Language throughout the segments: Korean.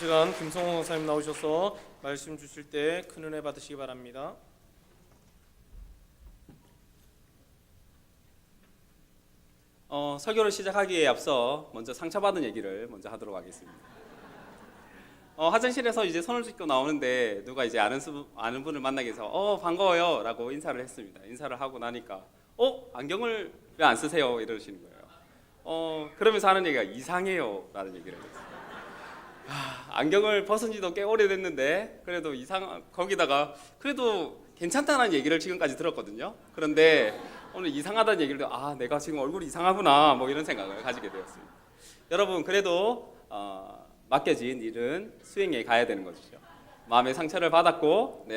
시간 김성호 목사님 나오셔서 말씀 주실 때 큰 은혜 받으시기 바랍니다. 설교를 시작하기에 앞서 먼저 상처받은 얘기를 먼저 하도록 하겠습니다. 화장실에서 이제 손을 씻고 나오는데 누가 이제 아는 분을 만나게 해서 반가워요 라고 인사를 했습니다. 인사를 하고 나니까 안경을 왜 안 쓰세요? 이러시는 거예요. 그러면서 하는 얘기가 이상해요 라는 얘기를 했어요. 안경을 벗은 지도 꽤 오래됐는데 그래도 거기다가 그래도 괜찮다는 얘기를 지금까지 들었거든요. 그런데 오늘 이상하다는 얘기를 내가 지금 얼굴이 이상하구나 뭐 이런 생각을 가지게 되었습니다. 여러분 그래도 맡겨진 일은 수행해 가야 되는 것이죠. 마음의 상처를 받았고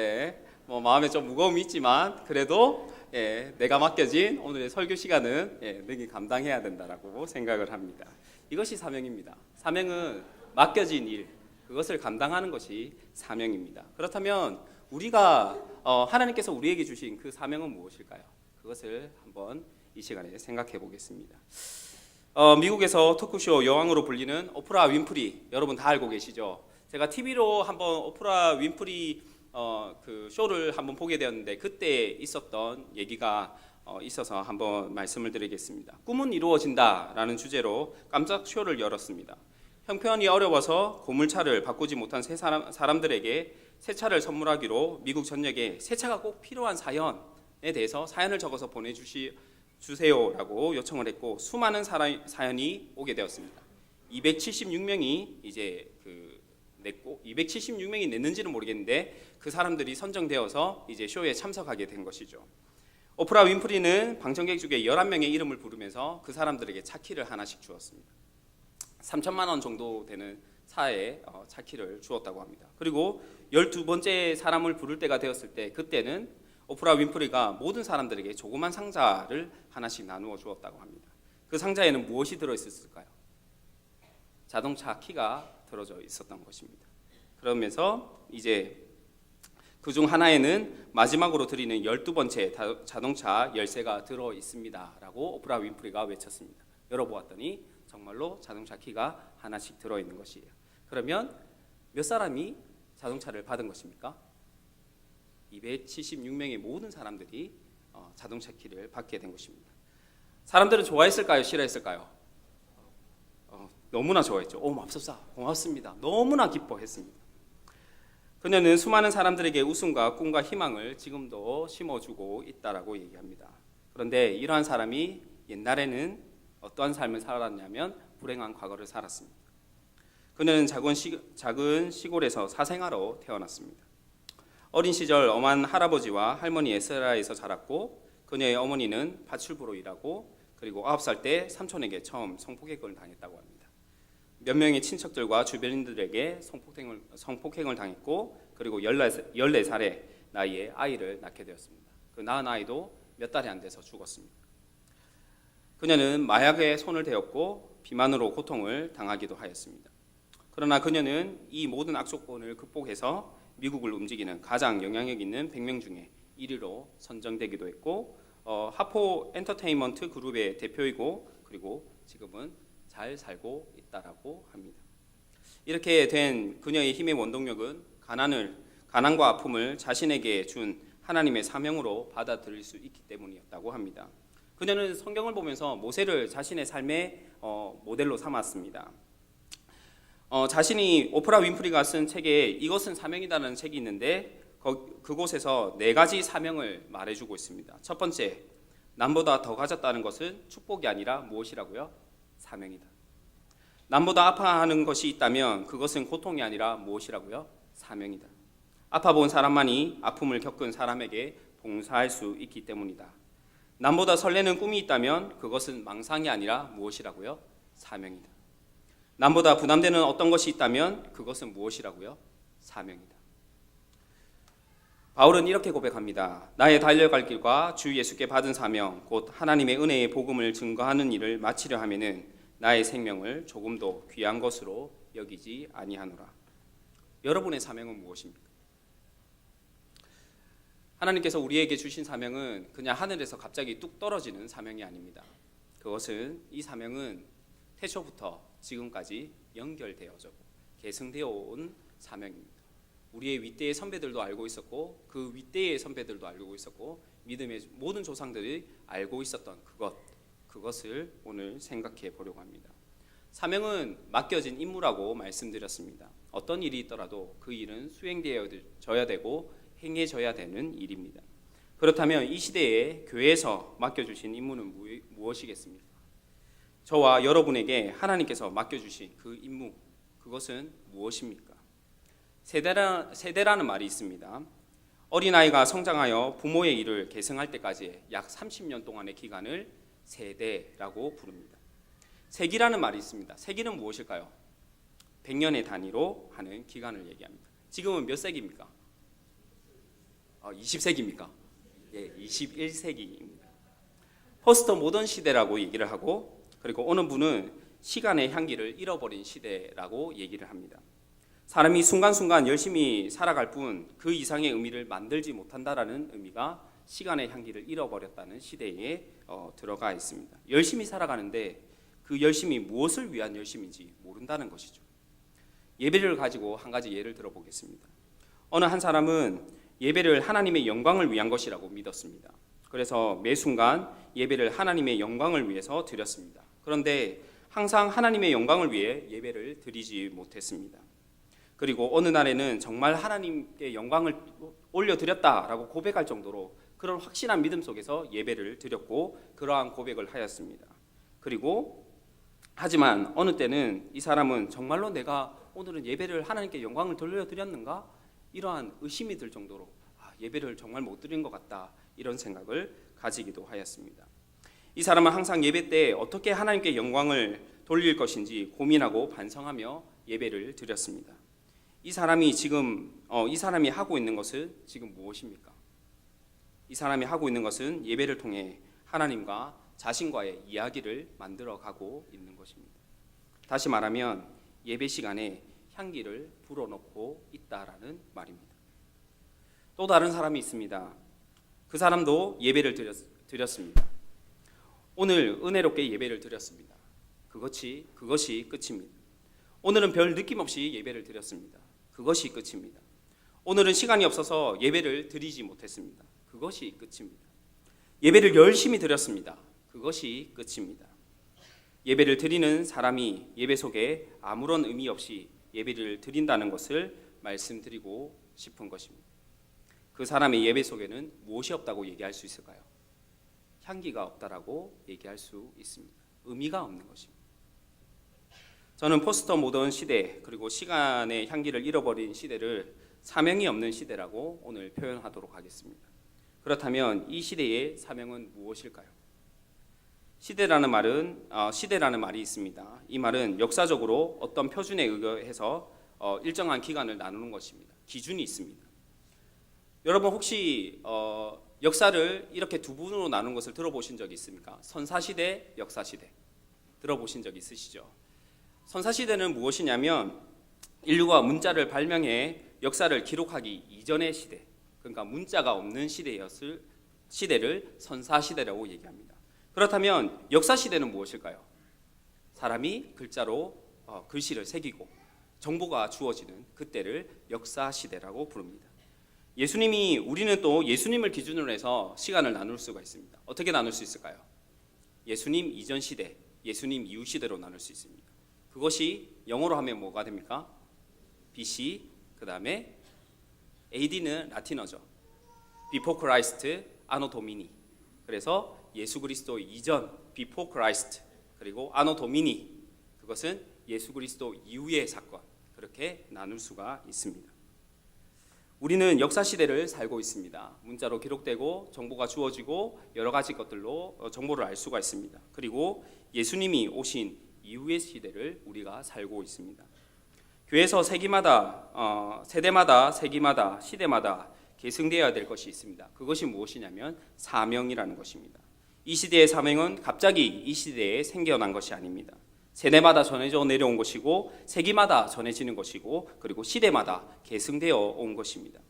마음에 좀 무거움이 있지만 그래도 내가 맡겨진 오늘의 설교 시간은 능히 감당해야 된다라고 생각을 합니다. 이것이 사명입니다. 사명은 맡겨진 일, 그것을 감당하는 것이 사명입니다. 그렇다면 우리가 하나님께서 우리에게 주신 그 사명은 무엇일까요? 그것을 한번 이 시간에 생각해 보겠습니다. 미국에서 토크쇼 여왕으로 불리는 오프라 윈프리, 여러분 다 알고 계시죠? 제가 TV로 한번 오프라 윈프리 그 쇼를 한번 보게 되었는데 그때 있었던 얘기가 있어서 한번 말씀을 드리겠습니다. 꿈은 이루어진다라는 주제로 깜짝 쇼를 열었습니다. 형편이 어려워서 고물차를 바꾸지 못한 사람들에게 새 차를 선물하기로 미국 전역에 새 차가 꼭 필요한 사연에 대해서 사연을 적어서 보내주세요라고 요청을 했고 수많은 사연이 오게 되었습니다. 276명이 이제 냈고 276명이 냈는지는 모르겠는데 그 사람들이 선정되어서 이제 쇼에 참석하게 된 것이죠. 오프라 윈프리는 방청객 중에 11명의 이름을 부르면서 그 사람들에게 차키를 하나씩 주었습니다. 3천만 원 정도 되는 차에 차키를 주었다고 합니다. 그리고 12번째 사람을 부를 때가 되었을 때 그때는 오프라 윈프리가 모든 사람들에게 조그만 상자를 하나씩 나누어 주었다고 합니다. 그 상자에는 무엇이 들어있었을까요? 자동차 키가 들어져 있었던 것입니다. 그러면서 이제 그중 하나에는 마지막으로 드리는 12번째 자동차 열쇠가 들어있습니다 라고 오프라 윈프리가 외쳤습니다. 열어보았더니 정말로 자동차 키가 하나씩 들어있는 것이에요. 그러면 몇 사람이 자동차를 받은 것입니까? 276명의 모든 사람들이 자동차 키를 받게 된 것입니다. 사람들은 좋아했을까요? 싫어했을까요? 너무나 좋아했죠. 맙소사 고맙습니다. 너무나 기뻐했습니다. 그녀는 수많은 사람들에게 웃음과 꿈과 희망을 지금도 심어주고 있다라고 얘기합니다. 그런데 이러한 사람이 옛날에는 어떠한 삶을 살았냐면 불행한 과거를 살았습니다. 그녀는 작은 시골에서 사생아로 태어났습니다. 어린 시절 엄한 할아버지와 할머니 에스라에서 자랐고 그녀의 어머니는 파출부로 일하고 그리고 9살 때 삼촌에게 처음 성폭행을 당했다고 합니다. 몇 명의 친척들과 주변인들에게 성폭행을 당했고 그리고 14살의 나이에 아이를 낳게 되었습니다. 그 낳은 아이도 몇 달이 안 돼서 죽었습니다. 그녀는 마약에 손을 대었고 비만으로 고통을 당하기도 하였습니다. 그러나 그녀는 이 모든 악조건을 극복해서 미국을 움직이는 가장 영향력 있는 100명 중에 1위로 선정되기도 했고 하포 엔터테인먼트 그룹의 대표이고 그리고 지금은 잘 살고 있다라고 합니다. 이렇게 된 그녀의 힘의 원동력은 가난과 아픔을 자신에게 준 하나님의 사명으로 받아들일 수 있기 때문이었다고 합니다. 그녀는 성경을 보면서 모세를 자신의 삶의 모델로 삼았습니다. 자신이 오프라 윈프리가 쓴 책에 이것은 사명이다라는 책이 있는데 그곳에서 4가지 사명을 말해주고 있습니다. 첫 번째, 남보다 더 가졌다는 것은 축복이 아니라 무엇이라고요? 사명이다. 남보다 아파하는 것이 있다면 그것은 고통이 아니라 무엇이라고요? 사명이다. 아파본 사람만이 아픔을 겪은 사람에게 봉사할 수 있기 때문이다. 남보다 설레는 꿈이 있다면 그것은 망상이 아니라 무엇이라고요? 사명이다. 남보다 부담되는 어떤 것이 있다면 그것은 무엇이라고요? 사명이다. 바울은 이렇게 고백합니다. 나의 달려갈 길과 주 예수께 받은 사명 곧 하나님의 은혜의 복음을 증거하는 일을 마치려 하면은 나의 생명을 조금도 귀한 것으로 여기지 아니하노라. 여러분의 사명은 무엇입니까? 하나님께서 우리에게 주신 사명은 그냥 하늘에서 갑자기 뚝 떨어지는 사명이 아닙니다. 이 사명은 태초부터 지금까지 연결되어져 계승되어 온 사명입니다. 우리의 윗대의 선배들도 알고 있었고 그 윗대의 선배들도 알고 있었고 믿음의 모든 조상들이 알고 있었던 그것을 오늘 생각해 보려고 합니다. 사명은 맡겨진 임무라고 말씀드렸습니다. 어떤 일이 있더라도 그 일은 수행되어져야 되고 행해져야 되는 일입니다. 그렇다면 이 시대에 교회에서 맡겨주신 임무는 무엇이겠습니까? 저와 여러분에게 하나님께서 맡겨주신 그 임무, 그것은 무엇입니까? 세대라는 말이 있습니다. 어린아이가 성장하여 부모의 일을 계승할 때까지 약 30년 동안의 기간을 세대라고 부릅니다. 세기라는 말이 있습니다. 세기는 무엇일까요? 100년의 단위로 하는 기간을 얘기합니다. 지금은 몇 세기입니까? 20세기입니까? 예, 21세기입니다. 포스트 모던 시대라고 얘기를 하고, 그리고 어느 분은 시간의 향기를 잃어버린 시대라고 얘기를 합니다. 사람이 순간순간 열심히 살아갈 뿐 그 이상의 의미를 만들지 못한다라는 의미가 시간의 향기를 잃어버렸다는 시대에 들어가 있습니다. 열심히 살아가는데 그 열심이 무엇을 위한 열심인지 모른다는 것이죠. 예배를 가지고 한 가지 예를 들어보겠습니다. 어느 한 사람은 예배를 하나님의 영광을 위한 것이라고 믿었습니다. 그래서 매 순간 예배를 하나님의 영광을 위해서 드렸습니다. 그런데 항상 하나님의 영광을 위해 예배를 드리지 못했습니다. 그리고 어느 날에는 정말 하나님께 영광을 올려드렸다라고 고백할 정도로 그런 확실한 믿음 속에서 예배를 드렸고 그러한 고백을 하였습니다. 그리고 하지만 어느 때는 이 사람은 정말로 내가 오늘은 예배를 하나님께 영광을 돌려드렸는가? 이러한 의심이 들 정도로 예배를 정말 못 드린 것 같다, 이런 생각을 가지기도 하였습니다. 이 사람은 항상 예배 때 어떻게 하나님께 영광을 돌릴 것인지 고민하고 반성하며 예배를 드렸습니다. 이 사람이 하고 있는 것은 지금 무엇입니까? 이 사람이 하고 있는 것은 예배를 통해 하나님과 자신과의 이야기를 만들어가고 있는 것입니다. 다시 말하면 예배 시간에 향기를 불어넣고 있다라는 말입니다. 또 다른 사람이 있습니다. 그 사람도 예배를 드렸습니다. 오늘 은혜롭게 예배를 드렸습니다. 그것이 끝입니다. 오늘은 별 느낌 없이 예배를 드렸습니다. 그것이 끝입니다. 오늘은 시간이 없어서 예배를 드리지 못했습니다. 그것이 끝입니다. 예배를 열심히 드렸습니다. 그것이 끝입니다. 예배를 드리는 사람이 예배 속에 아무런 의미 없이 예배를 드린다는 것을 말씀드리고 싶은 것입니다. 그 사람의 예배 속에는 무엇이 없다고 얘기할 수 있을까요? 향기가 없다라고 얘기할 수 있습니다. 의미가 없는 것입니다. 저는 포스트 모던 시대, 그리고 시간의 향기를 잃어버린 시대를 사명이 없는 시대라고 오늘 표현하도록 하겠습니다. 그렇다면 이 시대의 사명은 무엇일까요? 시대라는 말이 있습니다. 이 말은 역사적으로 어떤 표준에 의거해서 일정한 기간을 나누는 것입니다. 기준이 있습니다. 여러분 혹시 역사를 이렇게 두 부분으로 나눈 것을 들어보신 적이 있습니까? 선사시대, 역사시대. 들어보신 적 있으시죠? 선사시대는 무엇이냐면 인류가 문자를 발명해 역사를 기록하기 이전의 시대, 그러니까 문자가 없는 시대를 선사시대라고 얘기합니다. 그렇다면 역사시대는 무엇일까요? 사람이 글자로 글씨를 새기고 정보가 주어지는 그때를 역사시대라고 부릅니다. 우리는 또 예수님을 기준으로 해서 시간을 나눌 수가 있습니다. 어떻게 나눌 수 있을까요? 예수님 이전 시대, 예수님 이후 시대로 나눌 수 있습니다. 그것이 영어로 하면 뭐가 됩니까? BC, 그 다음에 AD는 라틴어죠. Before Christ, Anno Domini. 그래서 예수 그리스도 이전, Before Christ, 그리고 Anno Domini. 그것은 예수 그리스도 이후의 사건. 그렇게 나눌 수가 있습니다. 우리는 역사 시대를 살고 있습니다. 문자로 기록되고 정보가 주어지고 여러 가지 것들로 정보를 알 수가 있습니다. 그리고 예수님이 오신 이후의 시대를 우리가 살고 있습니다. 교회에서 세대마다, 세기마다, 시대마다 계승되어야 될 것이 있습니다. 그것이 무엇이냐면 사명이라는 것입니다. 이 시대의 사명은 갑자기 이 시대에 생겨난 것이 아닙니다. 세대마다 전해져 내려온 것이고 세기마다 전해지는 것이고 그리고 시대마다 계승되어 온 것입니다.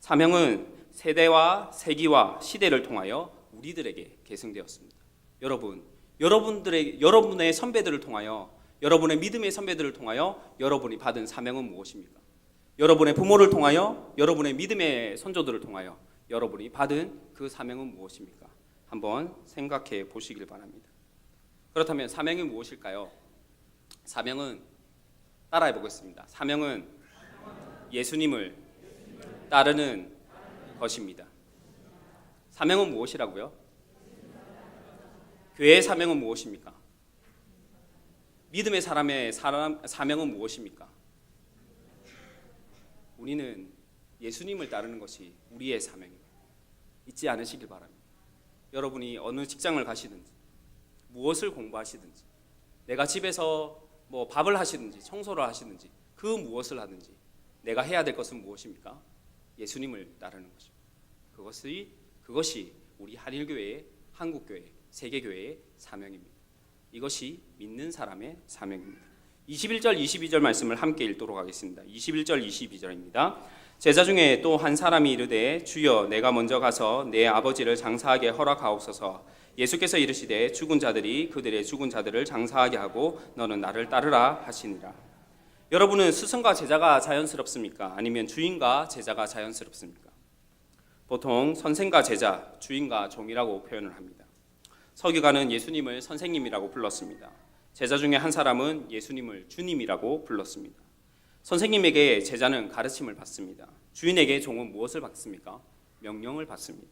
사명은 세대와 세기와 시대를 통하여 우리들에게 계승되었습니다. 여러분의 선배들을 통하여 여러분의 믿음의 선배들을 통하여 여러분이 받은 사명은 무엇입니까? 여러분의 부모를 통하여, 여러분의 믿음의 선조들을 통하여 여러분이 받은 그 사명은 무엇입니까? 한번 생각해 보시길 바랍니다. 그렇다면 사명이 무엇일까요? 사명은 따라해 보겠습니다. 사명은 예수님을 따르는 것입니다. 사명은 무엇이라고요? 교회의 사명은 무엇입니까? 믿음의 사람의 사명은 무엇입니까? 우리는 예수님을 따르는 것이 우리의 사명입니다. 잊지 않으시길 바랍니다. 여러분이 어느 직장을 가시든지 무엇을 공부하시든지 내가 집에서 밥을 하시든지 청소를 하시든지 그 무엇을 하든지 내가 해야 될 것은 무엇입니까? 예수님을 따르는 것입니다. 그것이 우리 한일교회의, 한국교회, 세계교회의 사명입니다. 이것이 믿는 사람의 사명입니다. 21절 22절 말씀을 함께 읽도록 하겠습니다. 21절 22절입니다. 제자 중에 또 한 사람이 이르되 주여 내가 먼저 가서 내 아버지를 장사하게 허락하옵소서. 예수께서 이르시되 죽은 자들이 그들의 죽은 자들을 장사하게 하고 너는 나를 따르라 하시니라. 여러분은 스승과 제자가 자연스럽습니까? 아니면 주인과 제자가 자연스럽습니까? 보통 선생과 제자, 주인과 종이라고 표현을 합니다. 서기관은 예수님을 선생님이라고 불렀습니다. 제자 중에 한 사람은 예수님을 주님이라고 불렀습니다. 선생님에게 제자는 가르침을 받습니다. 주인에게 종은 무엇을 받습니까? 명령을 받습니다.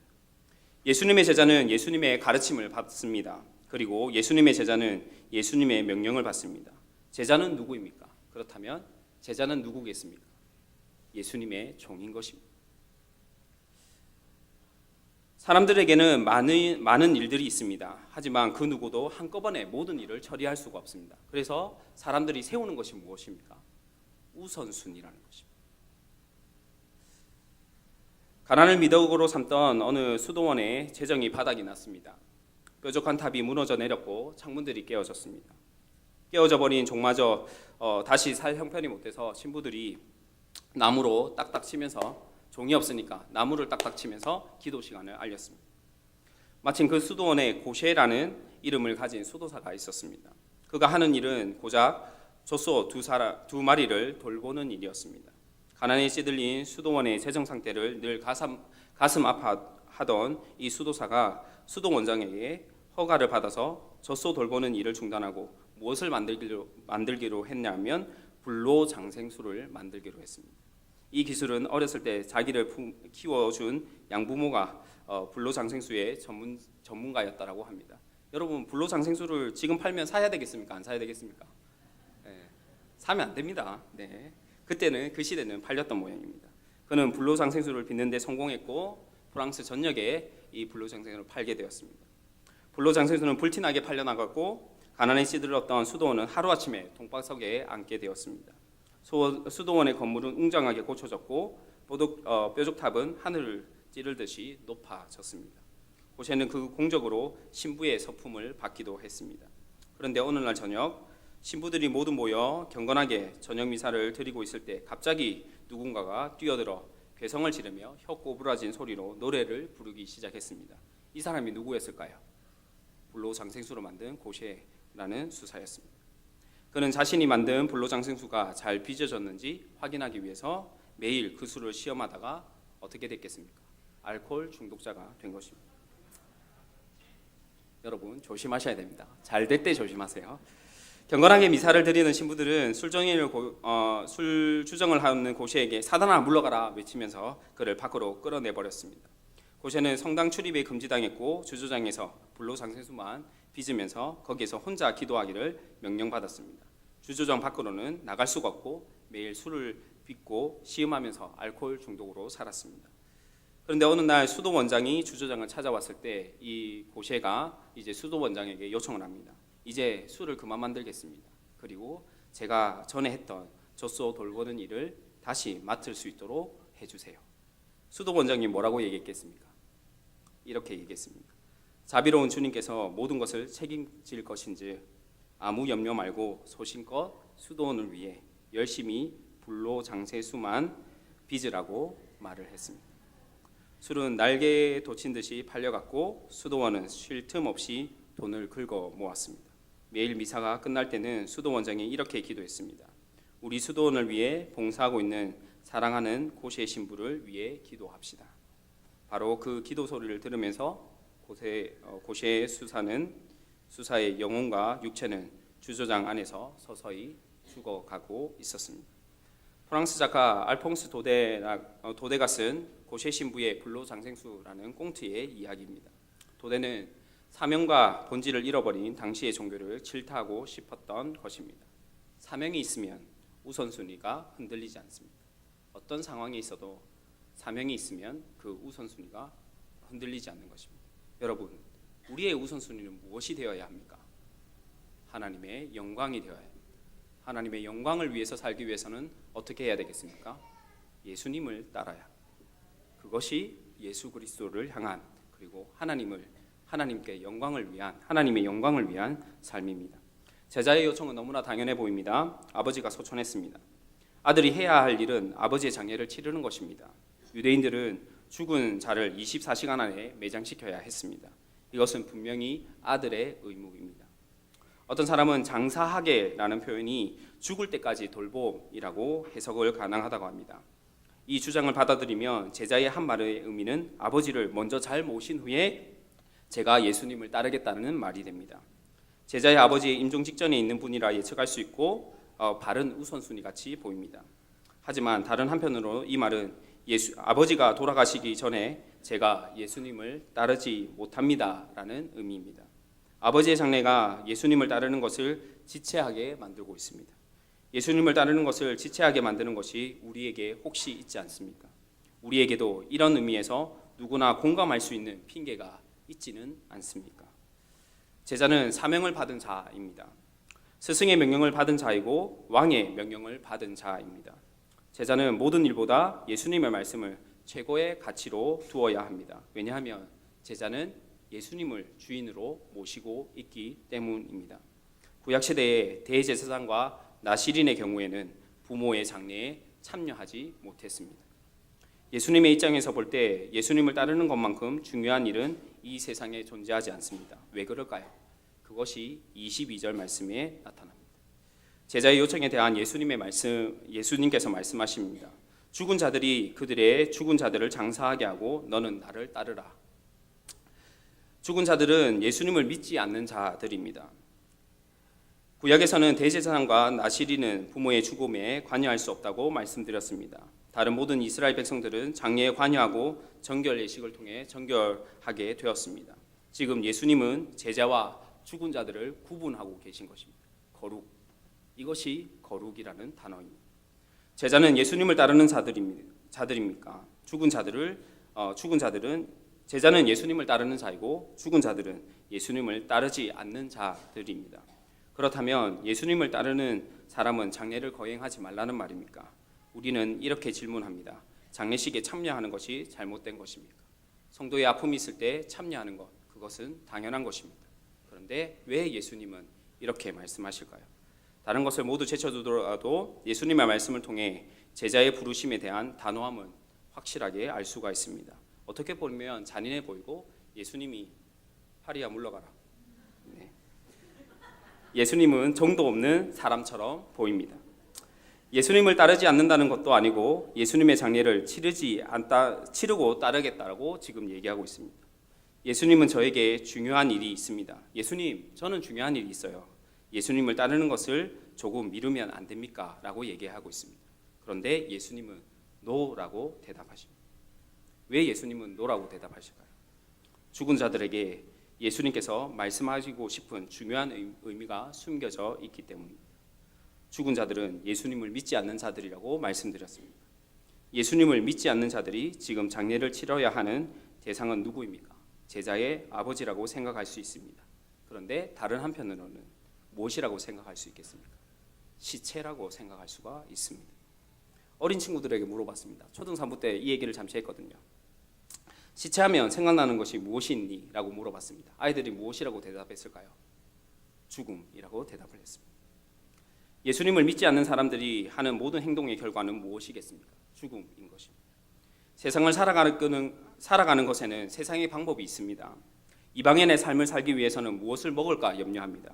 예수님의 제자는 예수님의 가르침을 받습니다. 그리고 예수님의 제자는 예수님의 명령을 받습니다. 제자는 누구입니까? 그렇다면 제자는 누구겠습니까? 예수님의 종인 것입니다. 사람들에게는 많은 일들이 있습니다. 하지만 그 누구도 한꺼번에 모든 일을 처리할 수가 없습니다. 그래서 사람들이 세우는 것이 무엇입니까? 우선순위라는 것입니다. 가난을 미덕으로 삼던 어느 수도원에 재정이 바닥이 났습니다. 뾰족한 탑이 무너져 내렸고 창문들이 깨어졌습니다. 깨어져 버린 종마저 다시 살 형편이 못돼서 신부들이 나무로 딱딱 치면서 종이 없으니까 나무를 딱딱 치면서 기도 시간을 알렸습니다. 마침 그 수도원에 고셰라는 이름을 가진 수도사가 있었습니다. 그가 하는 일은 고작 젖소 두 마리를 돌보는 일이었습니다. 가난에 시들린 수도원의 재정 상태를 늘 가슴 아파하던 이 수도사가 수도원장에게 허가를 받아서 젖소 돌보는 일을 중단하고 무엇을 만들기로 했냐면 불로장생수를 만들기로 했습니다. 이 기술은 어렸을 때 자기를 키워준 양부모가 불로장생수의 전문가였다라고 합니다. 여러분 불로장생수를 지금 팔면 사야 되겠습니까? 안 사야 되겠습니까? 네, 사면 안 됩니다. 네, 그때는 그 시대는 팔렸던 모양입니다. 그는 불로장생수를 빚는 데 성공했고 프랑스 전역에 이 불로장생수를 팔게 되었습니다. 불로장생수는 불티나게 팔려나갔고 가난에 시들었던 수도원은 하루아침에 동방석에 앉게 되었습니다. 수도원의 건물은 웅장하게 고쳐졌고 뾰족탑은 하늘을 찌르듯이 높아졌습니다. 고셰는 그 공적으로 신부의 서품을 받기도 했습니다. 그런데 어느 날 저녁 신부들이 모두 모여 경건하게 저녁 미사를 드리고 있을 때 갑자기 누군가가 뛰어들어 괴성을 지르며 혀 꼬부라진 소리로 노래를 부르기 시작했습니다. 이 사람이 누구였을까요? 불로장생수로 만든 고셰라는 수사였습니다. 그는 자신이 만든 불로장생수가 잘 빚어졌는지 확인하기 위해서 매일 그 수를 시험하다가 어떻게 됐겠습니까? 알코올 중독자가 된 것입니다. 여러분 조심하셔야 됩니다. 잘 될 때 조심하세요. 경건하게 미사를 드리는 신부들은 술 주정을 하는 고셰에게 사단아 물러가라 외치면서 그를 밖으로 끌어내버렸습니다. 고셰는 성당 출입에 금지당했고 주조장에서 불로장생수만 빚으면서 거기에서 혼자 기도하기를 명령받았습니다. 주조장 밖으로는 나갈 수가 없고 매일 술을 빚고 시음하면서 알코올 중독으로 살았습니다. 그런데 어느 날 수도 원장이 주조장을 찾아왔을 때 이 고셰가 이제 수도 원장에게 요청을 합니다. 이제 술을 그만 만들겠습니다. 그리고 제가 전에 했던 젖소 돌보는 일을 다시 맡을 수 있도록 해주세요. 수도 원장님 뭐라고 얘기했겠습니까? 이렇게 얘기했습니다. 자비로운 주님께서 모든 것을 책임질 것인지 아무 염려 말고 소신껏 수도원을 위해 열심히 불로장생수만 빚으라고 말을 했습니다. 술은 날개에 돋친 듯이 팔려갔고 수도원은 쉴 틈 없이 돈을 긁어 모았습니다. 매일 미사가 끝날 때는 수도 원장이 이렇게 기도했습니다. 우리 수도원을 위해 봉사하고 있는 사랑하는 고시의 신부를 위해 기도합시다. 바로 그 기도 소리를 들으면서 고시의 수사의 영혼과 육체는 주저장 안에서 서서히 죽어가고 있었습니다. 프랑스 작가 알퐁스 도데가 쓴 고시의 신부의 불로장생수라는 꽁트의 이야기입니다. 도데는 사명과 본질을 잃어버린 당시의 종교를 질타하고 싶었던 것입니다. 사명이 있으면 우선순위가 흔들리지 않습니다. 어떤 상황에 있어도 사명이 있으면 그 우선순위가 흔들리지 않는 것입니다. 여러분, 우리의 우선순위는 무엇이 되어야 합니까? 하나님의 영광이 되어야 합니다. 하나님의 영광을 위해서 살기 위해서는 어떻게 해야 되겠습니까? 예수님을 따라야 합니다. 그것이 예수 그리스도를 향한, 그리고 하나님의 영광을 위한 삶입니다. 제자의 요청은 너무나 당연해 보입니다. 아버지가 소천했습니다. 아들이 해야 할 일은 아버지의 장례를 치르는 것입니다. 유대인들은 죽은 자를 24시간 안에 매장시켜야 했습니다. 이것은 분명히 아들의 의무입니다. 어떤 사람은 장사하게라는 표현이 죽을 때까지 돌봄이라고 해석을 가능하다고 합니다. 이 주장을 받아들이면 제자의 한 말의 의미는 아버지를 먼저 잘 모신 후에 제가 예수님을 따르겠다는 말이 됩니다. 제자의 아버지의 임종 직전에 있는 분이라 예측할 수 있고 바른 우선순위 같이 보입니다. 하지만 다른 한편으로 이 말은 아버지가 돌아가시기 전에 제가 예수님을 따르지 못합니다라는 의미입니다. 아버지의 장례가 예수님을 따르는 것을 지체하게 만들고 있습니다. 예수님을 따르는 것을 지체하게 만드는 것이 우리에게 혹시 있지 않습니까? 우리에게도 이런 의미에서 누구나 공감할 수 있는 핑계가 있지는 않습니까? 제자는 사명을 받은 자입니다. 스승의 명령을 받은 자이고 왕의 명령을 받은 자입니다. 제자는 모든 일보다 예수님의 말씀을 최고의 가치로 두어야 합니다. 왜냐하면 제자는 예수님을 주인으로 모시고 있기 때문입니다. 구약시대의 대제사장과 나시린의 경우에는 부모의 장례에 참여하지 못했습니다. 예수님의 입장에서 볼 때 예수님을 따르는 것만큼 중요한 일은 이 세상에 존재하지 않습니다. 왜 그럴까요? 그것이 22절 말씀에 나타납니다. 제자의 요청에 대한 예수님께서 말씀하십니다. 죽은 자들이 그들의 죽은 자들을 장사하게 하고 너는 나를 따르라. 죽은 자들은 예수님을 믿지 않는 자들입니다. 구약에서는 대제사장과 나시린은 부모의 죽음에 관여할 수 없다고 말씀드렸습니다. 다른 모든 이스라엘 백성들은 장례에 관여하고 정결 예식을 통해 정결하게 되었습니다. 지금 예수님은 제자와 죽은 자들을 구분하고 계신 것입니다. 거룩, 이것이 거룩이라는 단어입니다. 제자는 예수님을 따르는 자들입니까? 제자는 예수님을 따르는 자이고 죽은 자들은 예수님을 따르지 않는 자들입니다. 그렇다면 예수님을 따르는 사람은 장례를 거행하지 말라는 말입니까? 우리는 이렇게 질문합니다. 장례식에 참여하는 것이 잘못된 것입니까? 성도의 아픔이 있을 때 참여하는 것, 그것은 당연한 것입니다. 그런데 왜 예수님은 이렇게 말씀하실까요? 다른 것을 모두 제쳐두더라도 예수님의 말씀을 통해 제자의 부르심에 대한 단호함은 확실하게 알 수가 있습니다. 어떻게 보면 잔인해 보이고 예수님이 파리야 물러가라. 네. 예수님은 정도 없는 사람처럼 보입니다. 예수님을 따르지 않는다는 것도 아니고 예수님의 장례를 치르고 따르겠다고 지금 얘기하고 있습니다. 예수님은 저에게 중요한 일이 있습니다. 예수님, 저는 중요한 일이 있어요. 예수님을 따르는 것을 조금 미루면 안 됩니까? 라고 얘기하고 있습니다. 그런데 예수님은 노라고 대답하십니다. 왜 예수님은 노라고 대답하실까요? 죽은 자들에게 예수님께서 말씀하시고 싶은 중요한 의미가 숨겨져 있기 때문입니다. 죽은 자들은 예수님을 믿지 않는 자들이라고 말씀드렸습니다. 예수님을 믿지 않는 자들이 지금 장례를 치러야 하는 대상은 누구입니까? 제자의 아버지라고 생각할 수 있습니다. 그런데 다른 한편으로는 무엇이라고 생각할 수 있겠습니까? 시체라고 생각할 수가 있습니다. 어린 친구들에게 물어봤습니다. 초등3부 때 이 얘기를 잠시 했거든요. 시체하면 생각나는 것이 무엇이니? 라고 물어봤습니다. 아이들이 무엇이라고 대답했을까요? 죽음이라고 대답을 했습니다. 예수님을 믿지 않는 사람들이 하는 모든 행동의 결과는 무엇이겠습니까? 죽음인 것입니다. 세상을 살아가는 것에는 세상의 방법이 있습니다. 이방인의 삶을 살기 위해서는 무엇을 먹을까 염려합니다.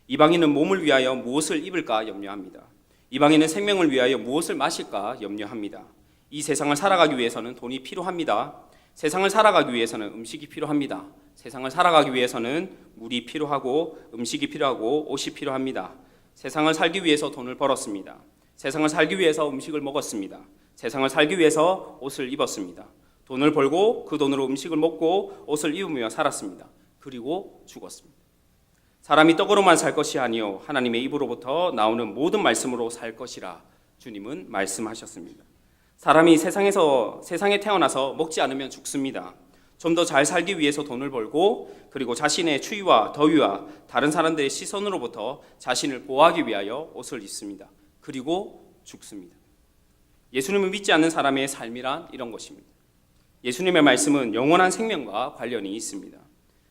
이방인은 몸을 위하여 무엇을 입을까 염려합니다. 이방인은 생명을 위하여 무엇을 마실까 염려합니다. 이 세상을 살아가기 위해서는 돈이 필요합니다. 세상을 살아가기 위해서는 음식이 필요합니다. 세상을 살아가기 위해서는 물이 필요하고 음식이 필요하고 옷이 필요합니다. 세상을 살기 위해서 돈을 벌었습니다. 세상을 살기 위해서 음식을 먹었습니다. 세상을 살기 위해서 옷을 입었습니다. 돈을 벌고 그 돈으로 음식을 먹고 옷을 입으며 살았습니다. 그리고 죽었습니다. 사람이 떡으로만 살 것이 아니요 하나님의 입으로부터 나오는 모든 말씀으로 살 것이라 주님은 말씀하셨습니다. 사람이 세상에 태어나서 먹지 않으면 죽습니다. 좀 더 잘 살기 위해서 돈을 벌고 그리고 자신의 추위와 더위와 다른 사람들의 시선으로부터 자신을 보호하기 위하여 옷을 입습니다. 그리고 죽습니다. 예수님을 믿지 않는 사람의 삶이란 이런 것입니다. 예수님의 말씀은 영원한 생명과 관련이 있습니다.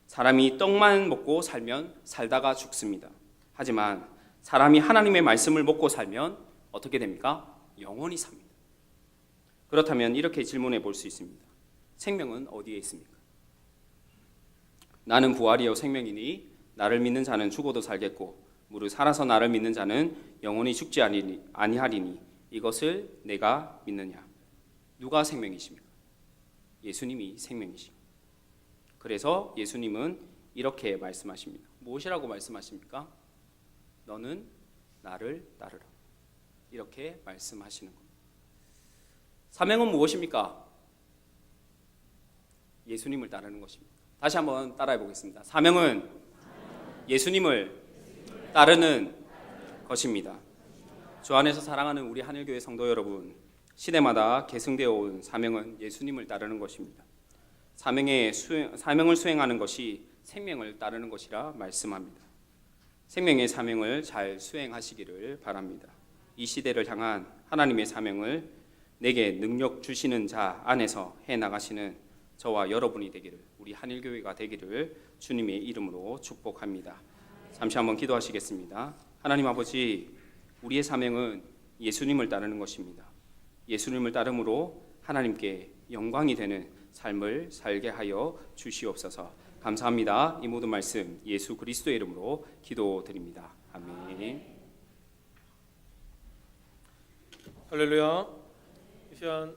사람이 떡만 먹고 살면 살다가 죽습니다. 하지만 사람이 하나님의 말씀을 먹고 살면 어떻게 됩니까? 영원히 삽니다. 그렇다면 이렇게 질문해 볼 수 있습니다. 생명은 어디에 있습니까? 나는 부활이요 생명이니 나를 믿는 자는 죽어도 살겠고 무릇 살아서 나를 믿는 자는 영원히 죽지 아니하리니 이것을 내가 믿느냐? 누가 생명이십니까? 예수님이 생명이십니다. 그래서 예수님은 이렇게 말씀하십니다. 무엇이라고 말씀하십니까? 너는 나를 따르라. 이렇게 말씀하시는 겁니다. 사명은 무엇입니까? 예수님을 따르는 것입니다. 다시 한번 따라해 보겠습니다. 사명은 예수님을 따르는 것입니다. 주 안에서 사랑하는 우리 하늘교회 성도 여러분, 시대마다 계승되어 온 사명은 예수님을 따르는 것입니다. 사명을 수행하는 것이 생명을 따르는 것이라 말씀합니다. 생명의 사명을 잘 수행하시기를 바랍니다. 이 시대를 향한 하나님의 사명을 내게 능력 주시는 자 안에서 해나가시는 저와 여러분이 되기를, 우리 한일교회가 되기를 주님의 이름으로 축복합니다. 잠시 한번 기도하시겠습니다. 하나님 아버지, 우리의 사명은 예수님을 따르는 것입니다. 예수님을 따름으로 하나님께 영광이 되는 삶을 살게 하여 주시옵소서. 감사합니다. 이 모든 말씀 예수 그리스도의 이름으로 기도드립니다. 아멘. 할렐루야. 이 시간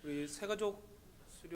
우리 새가족